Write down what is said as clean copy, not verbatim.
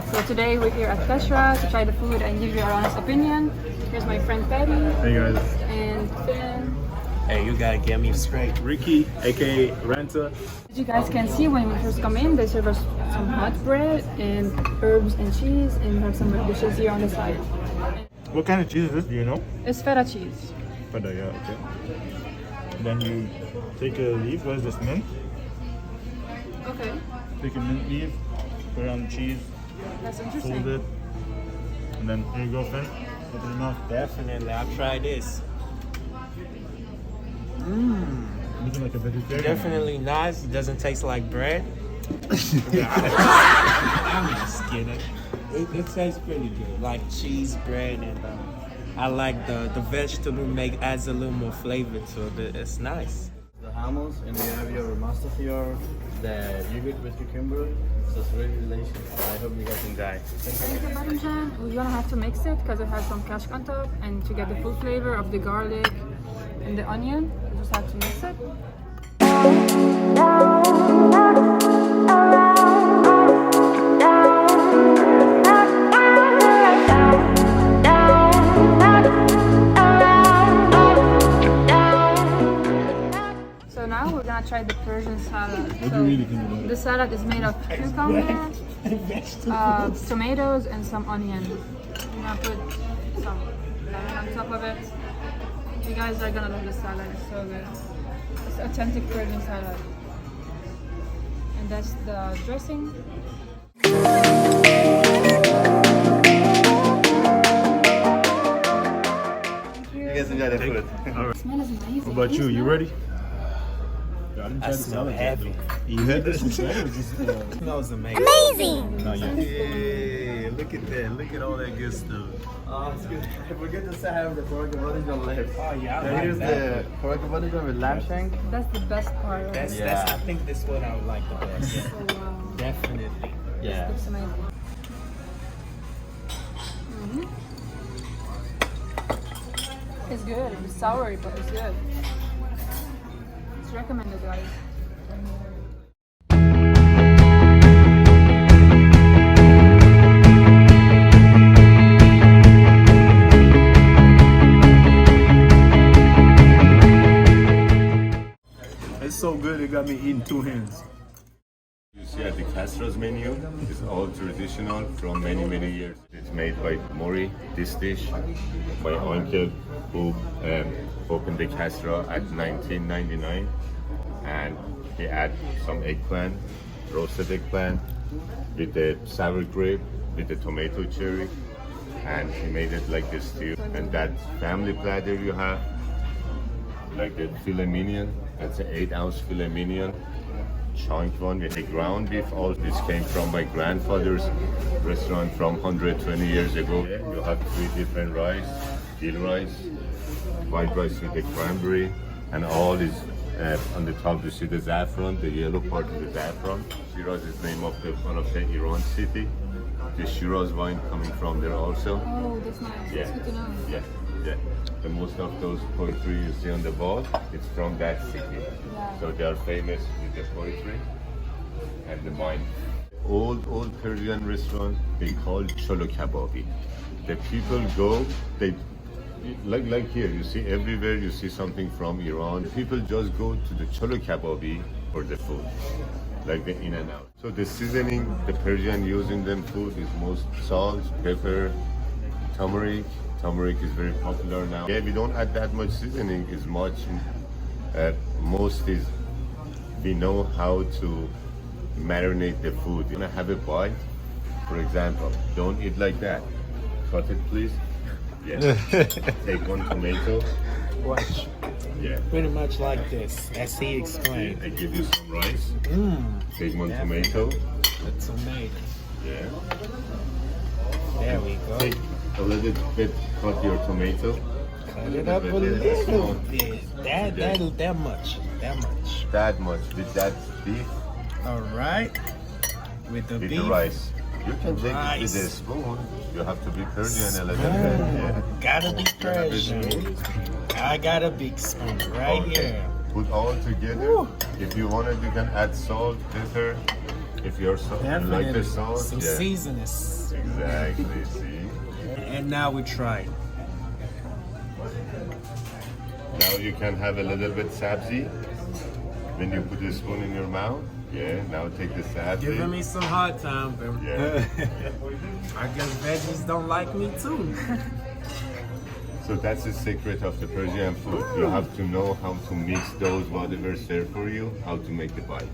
So today we're here at Kasra to try the food and give you our honest opinion. Here's my friend Patty. Hey guys. And Finn. Hey, you gotta get me straight. Ricky, aka Ranta. As you guys can see, when we first come in, they serve us some hot bread and herbs and cheese, and we have some dishes here on the side. What kind of cheese is this? Do you know? It's feta cheese. Feta, yeah, okay. Then you take a leaf. What is this, mint? Okay, Take a mint leaf, put it on the cheese, that's fold interesting. it, and then here you go, Finn. Open your mouth. Definitely, I'll try this. Looking like a vegetarian. Definitely nice. It doesn't taste like bread. I'm just kidding. It tastes pretty good, like cheese, bread, and I like the vegetable adds a little more flavor to it. It's nice. The hummus, and you have your mastafior, the yogurt with cucumber. So it's really delicious. I hope you guys enjoy. Thank you, Persian. We're gonna have to mix it because it has some kashk on top, and to get the full flavor of the garlic and the onion, we just have to mix it. So now we're gonna try the Persian salad. What do you really think about it? The salad is made of cucumber, tomatoes, and some onion. I'm gonna put some lemon on top of it. You guys are gonna love this salad. It's so good. It's authentic Persian salad. And that's the dressing. You guys enjoy the food. The smell is amazing. What about you? You ready? Yeah, I didn't try I the smell salad yet, heavy. though. You had this inside or just It smells amazing. not yet? Yeah, look at that. Look at all that good stuff. Oh, it's good. If we get to have the pork and Vatican left. Oh yeah, I And like here's that. the pork and Vatican with lamb shank. That's the best part. Of it. That's I think this one I would like the best. Oh, wow. Definitely. Yeah. Looks amazing. It's good. It's sour, but it's good. It's recommended, guys. It's so good, it got me eating two hands. You see at the Kasra's menu, it's all traditional from many years. It's made by Mori, this dish, my uncle who opened the Kasra at 1999, and he add some eggplant, roasted eggplant, with the sour grape, with the tomato cherry, and he made it like this stew. And that family platter you have, like the filet mignon, that's an 8-ounce filet mignon, chunked one with the ground beef. All this came from my grandfather's restaurant from 120 years ago. Yeah, you have 3 different rice, dill rice, white rice with the cranberry, and all is on the top you see the saffron, the yellow part of the saffron. Shiraz is name of one of the Iran city. The Shiraz wine coming from there also. Oh, that's nice. Yeah. That's good to know. Yeah, yeah. The most of those poetry you see on the wall, it's from that city. Yeah. So they are famous with the poetry and the wine. Old Persian restaurant, they call cholo kababi. The people go, they like here, you see everywhere you see something from Iran. People just go to the cholo kababi for the food, like the in and out. So the seasoning, the Persian using them food is most salt, pepper, turmeric. Turmeric is very popular now. Yeah, we don't add that much seasoning. Is much. Most is we know how to marinate the food. You wanna have a bite, for example. Don't eat like that. Cut it, please. Yeah. Take one tomato. Watch. Yeah. Pretty much like this, as he explained. I give you some rice. Take one tomato. The tomato. Yeah. There we go. Take a little bit. Cut your tomato. Cut it up a little bit. That much. That much with that beef. All right. With the With beef. the rice. You can take it with Rice. a spoon. You have to be Persian a little bit. Yeah. Gotta be Persian. I got a big spoon right Okay. here. Put all together. If you want it, you can add salt, pepper, If you're so, you like the Definitely. sauce, Some yeah. seasonings. Exactly. See. And now we try. Now you can have a little bit sabzi. Then you put a spoon in your mouth. Yeah. Now take the sabzi. Giving me some hard time, but Yeah. I guess veggies don't like me too. So that's the secret of the Persian food. You have to know how to mix those whatever served for you, how to make the bite.